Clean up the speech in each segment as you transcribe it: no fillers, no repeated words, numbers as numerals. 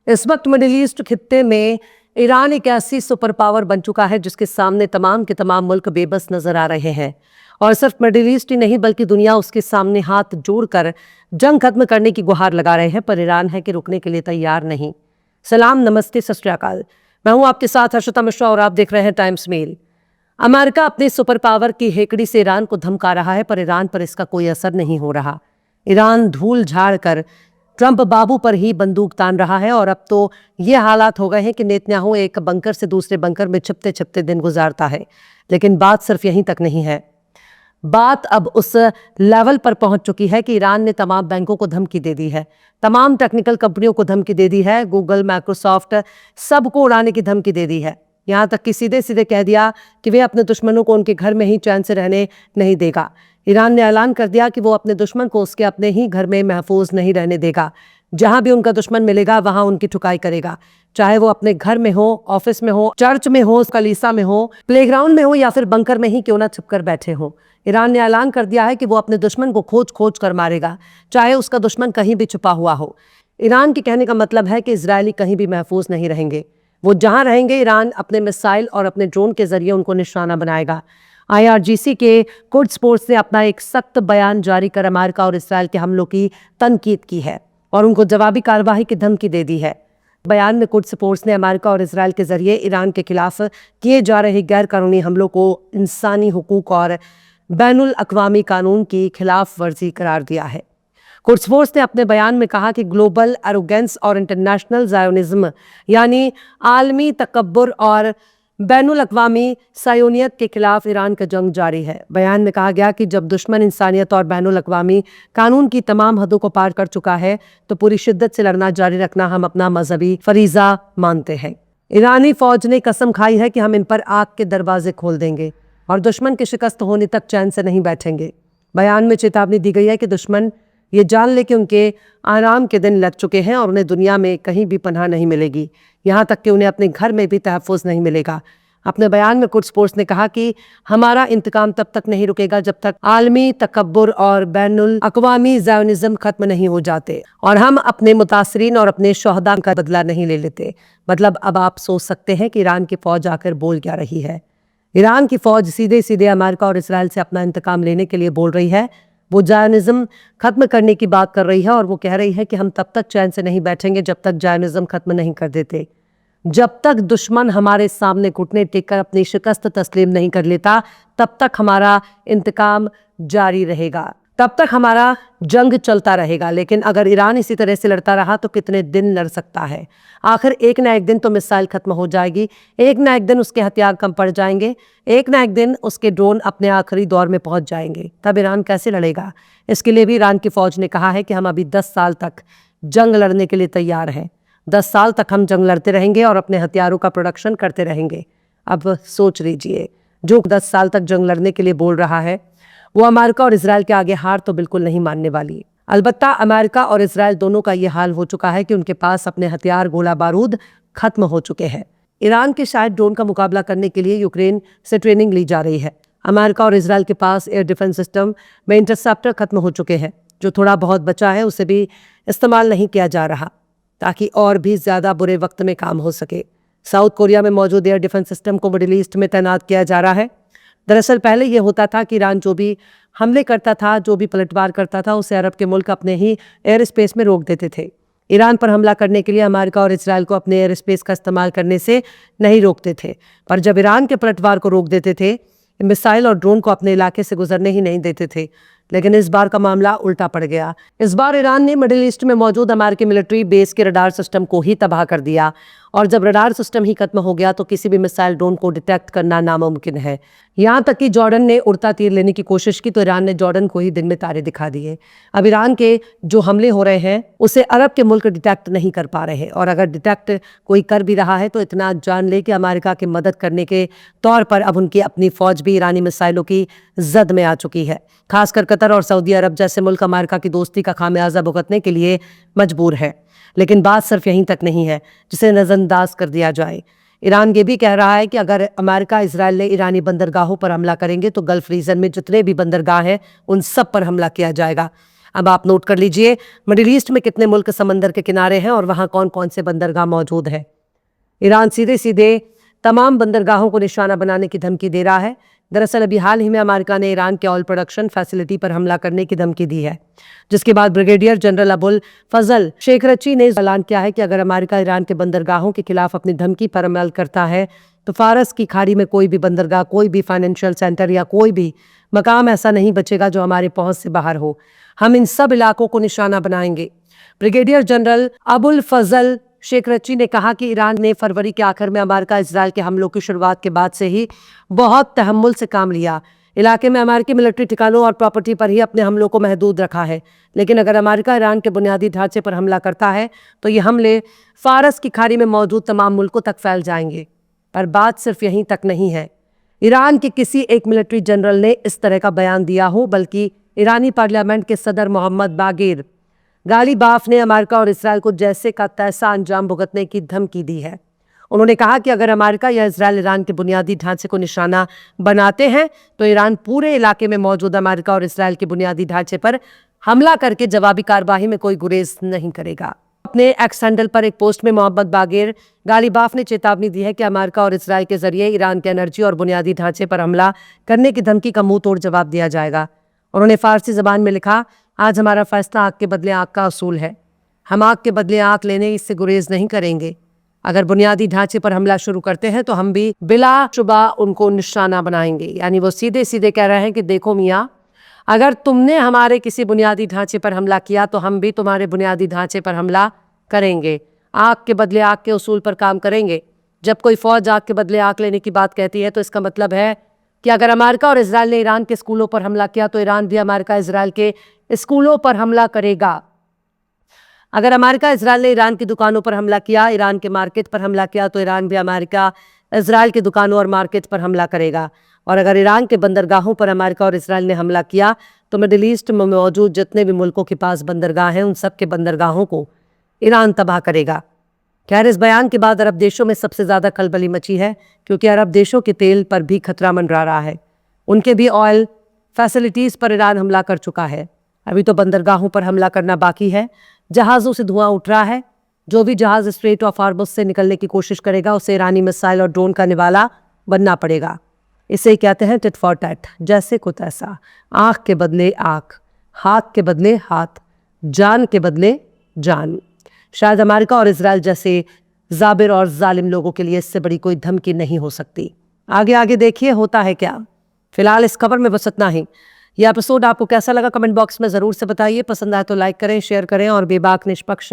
इस वक्त middle east खित्ते में ईरान एक ऐसी सुपर पावर बन चुका है जिसके सामने तमाम के तमाम मुल्क बेबस नजर आ रहे हैं। और सिर्फ मिडिल ईस्ट ही नहीं बल्कि दुनिया उसके सामने हाथ जोड़कर जंग खत्म करने की गुहार लगा रहे हैं, पर ईरान है कि रुकने के लिए तैयार नहीं। सलाम, नमस्ते, सत श्री अकाल। मैं हूं आपके साथ हर्षिता मिश्रा और आप देख रहे हैं टाइम्स मेल। अमेरिका अपने सुपर पावर की हेकड़ी से ईरान को धमका रहा है, पर ईरान पर इसका कोई असर नहीं हो रहा। ईरान धूल झाड़ कर ट्रंप बाबू पर ही बंदूक तान रहा है और अब तो ये हालात हो गए हैं कि नेतन्याहू एक बंकर से दूसरे बंकर में छिपते छिपते दिन गुजारता है। लेकिन बात सिर्फ यहीं तक नहीं है। बात अब उस लेवल पर पहुंच चुकी है कि ईरान ने तमाम बैंकों को धमकी दे दी है, तमाम टेक्निकल कंपनियों को धमकी दे दी है, गूगल, माइक्रोसॉफ्ट सबको उड़ाने की धमकी दे दी है। यहां तक कि सीधे सीधे कह दिया कि वे अपने दुश्मनों को उनके घर में ही चैन से रहने नहीं देगा। ईरान ने ऐलान कर दिया कि वो अपने दुश्मन को उसके अपने ही घर में महफूज नहीं रहने देगा। जहां भी उनका दुश्मन मिलेगा वहां उनकी ठुकाई करेगा, चाहे वो अपने घर में हो, ऑफिस में हो, चर्च में हो, कलीसा में हो, प्लेग्राउंड में हो या फिर बंकर में ही क्यों ना छिपकर बैठे हो। ईरान ने ऐलान कर दिया है कि वो अपने दुश्मन को खोज खोज कर मारेगा, चाहे उसका दुश्मन कहीं भी छुपा हुआ हो। ईरान के कहने का मतलब है कि इजरायली कहीं भी महफूज नहीं रहेंगे। वो जहां रहेंगे ईरान अपने मिसाइल और अपने ड्रोन के जरिए उनको निशाना बनाएगा। IRGC के कुड्स फोर्स ने अपना एक सख्त बयान जारी कर अमेरिका और इसराइल के हमलों की तनकीद की है और उनको जवाबी कार्रवाई की धमकी दे दी है। बयान में कुड्स फोर्स ने अमेरिका और इसराइल के जरिए ईरान के खिलाफ किए जा रहे गैर कानूनी हमलों को इंसानी हुकूक और बैनुल अक़वामी कानून की खिलाफ वर्जी करार दिया है। कुड्स फोर्स ने अपने बयान में कहा कि ग्लोबल एरोगेंस और इंटरनेशनल ज़ायोनिज़्म यानी आलमी तकब्बुर और बैनुल अक़वामी सायोनियत के खिलाफ ईरान का जंग जारी है। बयान में कहा गया कि जब दुश्मन इंसानियत और बैनुल अक़वामी कानून की तमाम हदों को पार कर चुका है तो पूरी शिद्दत से लड़ना जारी रखना हम अपना मजहबी फरीज़ा मानते हैं। ईरानी फौज ने कसम खाई है कि हम इन पर आग के दरवाजे खोल देंगे और दुश्मन के शिकस्त होने तक चैन से नहीं बैठेंगे। बयान में चेतावनी दी गई है कि दुश्मन ये जान ले कि उनके आराम के दिन लग चुके हैं और उन्हें दुनिया में कहीं भी पनाह नहीं मिलेगी, यहाँ तक कि उन्हें अपने घर में भी तहफ़्फ़ुज़ नहीं मिलेगा। अपने बयान में कुड्स फोर्स ने कहा कि हमारा इंतकाम तब तक नहीं रुकेगा जब तक आलमी तकब्बुर और बैनुल अक़वामी ज़ायोनिज़्म खत्म नहीं हो जाते और हम अपने मुतासरीन और अपने शोहदा का बदला नहीं ले लेते। मतलब अब आप सोच सकते हैं कि ईरान की फ़ौज आकर बोल क्या रही है। ईरान की फ़ौज सीधे सीधे अमेरिका और इसराइल से अपना इंतकाम लेने के लिए बोल रही है। वो ज़ायोनिज़्म खत्म करने की बात कर रही है और वो कह रही है कि हम तब तक चैन से नहीं बैठेंगे जब तक ज़ायोनिज़्म खत्म नहीं कर देते। जब तक दुश्मन हमारे सामने घुटने टेक कर अपनी शिकस्त तस्लीम नहीं कर लेता तब तक हमारा इंतकाम जारी रहेगा, तब तक हमारा जंग चलता रहेगा। लेकिन अगर ईरान इसी तरह से लड़ता रहा तो कितने दिन लड़ सकता है। आखिर एक ना एक दिन तो मिसाइल खत्म हो जाएगी, एक ना एक दिन उसके हथियार कम पड़ जाएंगे, एक ना एक दिन उसके ड्रोन अपने आखिरी दौर में पहुंच जाएंगे। तब ईरान कैसे लड़ेगा? इसके लिए भी ईरान की फौज ने कहा है कि हम अभी 10 साल तक जंग लड़ने के लिए तैयार हैं। 10 साल तक हम जंग लड़ते रहेंगे और अपने हथियारों का प्रोडक्शन करते रहेंगे। अब सोच लीजिए, जो 10 साल तक जंग लड़ने के लिए बोल रहा है वो अमेरिका और इसराइल के आगे हार तो बिल्कुल नहीं मानने वाली। अलबत्ता अमेरिका और इसराइल दोनों का ये हाल हो चुका है कि उनके पास अपने हथियार, गोला बारूद खत्म हो चुके हैं। ईरान के शायद ड्रोन का मुकाबला करने के लिए यूक्रेन से ट्रेनिंग ली जा रही है। अमेरिका और इसराइल के पास एयर डिफेंस सिस्टम में इंटरसेप्टर खत्म हो चुके हैं। जो थोड़ा बहुत बचा है उसे भी इस्तेमाल नहीं किया जा रहा ताकि और भी ज़्यादा बुरे वक्त में काम हो सके। साउथ कोरिया में मौजूद एयर डिफेंस सिस्टम को मिडिल ईस्ट में तैनात किया जा रहा है। दरअसल पहले ये होता था कि ईरान जो भी हमले करता था, जो भी पलटवार करता था, उसे अरब के मुल्क अपने ही एयर स्पेस में रोक देते थे। ईरान पर हमला करने के लिए अमेरिका और इसराइल को अपने एयर स्पेस का इस्तेमाल करने से नहीं रोकते थे, पर जब ईरान के पलटवार को रोक देते थे, मिसाइल और ड्रोन को अपने इलाके से गुजरने ही नहीं देते थे। लेकिन इस बार का मामला उल्टा पड़ गया। इस बार ईरान ने मिडिल ईस्ट में मौजूद अमेरिकी मिलिट्री बेस के रडार सिस्टम को ही तबाह कर दिया और जब रडार सिस्टम ही खत्म हो गया तो किसी भी मिसाइल ड्रोन को डिटेक्ट करना नामुमकिन है। यहाँ तक कि जॉर्डन ने उड़ता तीर लेने की कोशिश की तो ईरान ने जॉर्डन को ही दिन में तारे दिखा दिए। अब ईरान के जो हमले हो रहे हैं उसे अरब के मुल्क डिटेक्ट नहीं कर पा रहे और अगर डिटेक्ट कोई कर भी रहा है तो इतना जान ले कि अमेरिका की मदद करने के तौर पर अब उनकी अपनी फौज भी ईरानी मिसाइलों की जद में आ चुकी है। खासकर कतर और सऊदी अरब जैसे मुल्क अमेरिका की दोस्ती का खामियाजा भुगतने के लिए मजबूर है। लेकिन बात सिर्फ यहीं तक नहीं है जिसे नज़रअंदाज कर दिया जाए। ईरान ये भी कह रहा है कि अगर अमेरिका इसराइल ने ईरानी बंदरगाहों पर हमला करेंगे तो गल्फ रीजन में जितने भी बंदरगाह हैं उन सब पर हमला किया जाएगा। अब आप नोट कर लीजिए, मिडिल ईस्ट में कितने मुल्क समंदर के किनारे हैं और वहां कौन कौन से बंदरगाह मौजूद है। ईरान सीधे सीधे तमाम बंदरगाहों को निशाना बनाने की धमकी दे रहा है। दरअसल अभी हाल ही में अमेरिका ने ईरान के ऑयल प्रोडक्शन फैसिलिटी पर हमला करने की धमकी दी है, जिसके बाद ब्रिगेडियर जनरल अबुल फजल शेखरची ने ऐलान किया है कि अगर अमेरिका ईरान के बंदरगाहों के खिलाफ अपनी धमकी पर अमल करता है तो फारस की खाड़ी में कोई भी बंदरगाह, कोई भी फाइनेंशियल सेंटर या कोई भी मकाम ऐसा नहीं बचेगा जो हमारे पहुंच से बाहर हो। हम इन सब इलाकों को निशाना बनाएंगे। ब्रिगेडियर जनरल अबुल फजल शेखरची ने कहा कि ईरान ने फरवरी के आखिर में अमेरिका इजरायल के हमलों की शुरुआत के बाद से ही बहुत तहम्मुल से काम लिया। इलाके में अमेरिकी मिलिट्री ठिकानों और प्रॉपर्टी पर ही अपने हमलों को महदूद रखा है, लेकिन अगर अमेरिका ईरान के बुनियादी ढांचे पर हमला करता है तो ये हमले फारस की खाड़ी में मौजूद तमाम मुल्कों तक फैल जाएंगे। पर बात सिर्फ यहीं तक नहीं है। ईरान के किसी एक मिलिट्री जनरल ने इस तरह का बयान दिया हो, बल्कि ईरानी पार्लियामेंट के सदर मोहम्मद बागिर गालिबाफ ने अमेरिका और इसराइल को जैसे का तैसा अंजाम भुगतने की धमकी दी है। उन्होंने कहा कि अगर अमेरिका या इसराइल ईरान के बुनियादी ढांचे को निशाना बनाते हैं तो ईरान पूरे इलाके में मौजूद अमेरिका और इसराइल के बुनियादी ढांचे पर हमला करके जवाबी कार्रवाई में कोई गुरेज नहीं करेगा। अपने एक्स हैंडल पर एक पोस्ट में मोहम्मद बागिर गालिबाफ ने चेतावनी दी है कि अमेरिका और इसराइल के जरिए ईरान के एनर्जी और बुनियादी ढांचे पर हमला करने की धमकी का मुंह तोड़ जवाब दिया जाएगा। उन्होंने फारसी जबान में लिखा, आज हमारा फैसला आग के बदले आग का असूल है। हम आग के बदले आग लेने इससे गुरेज नहीं करेंगे। अगर बुनियादी ढांचे पर हमला शुरू करते हैं तो हम भी बिला शुबा उनको निशाना बनाएंगे। यानी वो सीधे सीधे कह रहे हैं कि देखो मियाँ, अगर तुमने हमारे किसी बुनियादी ढांचे पर हमला किया तो हम भी तुम्हारे बुनियादी ढांचे पर हमला करेंगे। आग के बदले आग के उसूल पर काम करेंगे। जब कोई फौज आग के बदले आग लेने की बात कहती है तो इसका मतलब है कि अगर अमेरिका और इसराइल ने ईरान के स्कूलों पर हमला किया तो ईरान भी अमेरिका इसराइल के स्कूलों पर हमला करेगा। अगर अमेरिका इसराइल ने ईरान की दुकानों पर हमला किया, ईरान के मार्केट पर हमला किया, तो ईरान भी अमेरिका इसराइल की दुकानों और मार्केट पर हमला करेगा। और अगर ईरान के बंदरगाहों पर अमेरिका और इसराइल ने हमला किया तो मिडिल ईस्ट में मौजूद जितने भी मुल्कों के पास बंदरगाह हैं उन सब के बंदरगाहों को ईरान तबाह करेगा। खैर, इस बयान के बाद अरब देशों में सबसे ज्यादा खलबली मची है, क्योंकि अरब देशों के तेल पर भी खतरा मंडरा रहा है। उनके भी ऑयल फैसिलिटीज पर ईरान हमला कर चुका है। अभी तो बंदरगाहों पर हमला करना बाकी है। जहाजों से धुआं उठ रहा है। जो भी जहाज स्ट्रेट ऑफ हार्मज़ से निकलने की कोशिश करेगा उसे ईरानी मिसाइल और ड्रोन का निवाला बनना पड़ेगा। इसे कहते हैं टिट फॉर टैट, जैसे को तैसा। आंख के बदले आंख, हाथ के बदले हाथ, जान के बदले जान। शायद अमेरिका और इसराइल जैसे जाबिर और जालिम लोगों के लिए इससे बड़ी कोई धमकी नहीं हो सकती। आगे आगे देखिए होता है क्या। फिलहाल इस खबर में बस इतना ही। यह एपिसोड आपको कैसा लगा कमेंट बॉक्स में जरूर से बताइए। पसंद आए तो लाइक करें, शेयर करें और बेबाक निष्पक्ष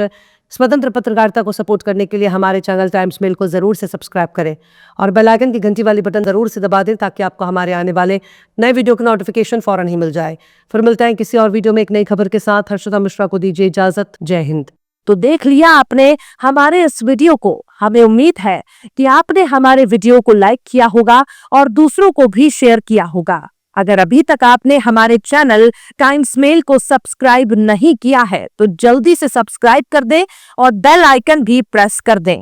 स्वतंत्र पत्रकारिता को सपोर्ट करने के लिए हमारे चैनल टाइम्स मेल को जरूर से सब्सक्राइब करें और बेल आइकन की घंटी वाली बटन जरूर से दबा दें ताकि आपको हमारे आने वाले नए वीडियो का नोटिफिकेशन फौरन ही मिल जाए। फिर मिलते हैं किसी और वीडियो में एक नई खबर के साथ। हर्षदा मिश्रा को दीजिए इजाजत। जय हिंद। तो देख लिया आपने हमारे इस वीडियो को। हमें उम्मीद है कि आपने हमारे वीडियो को लाइक किया होगा और दूसरों को भी शेयर किया होगा। अगर अभी तक आपने हमारे चैनल टाइम्स मेल को सब्सक्राइब नहीं किया है तो जल्दी से सब्सक्राइब कर दें और बेल आइकन भी प्रेस कर दें।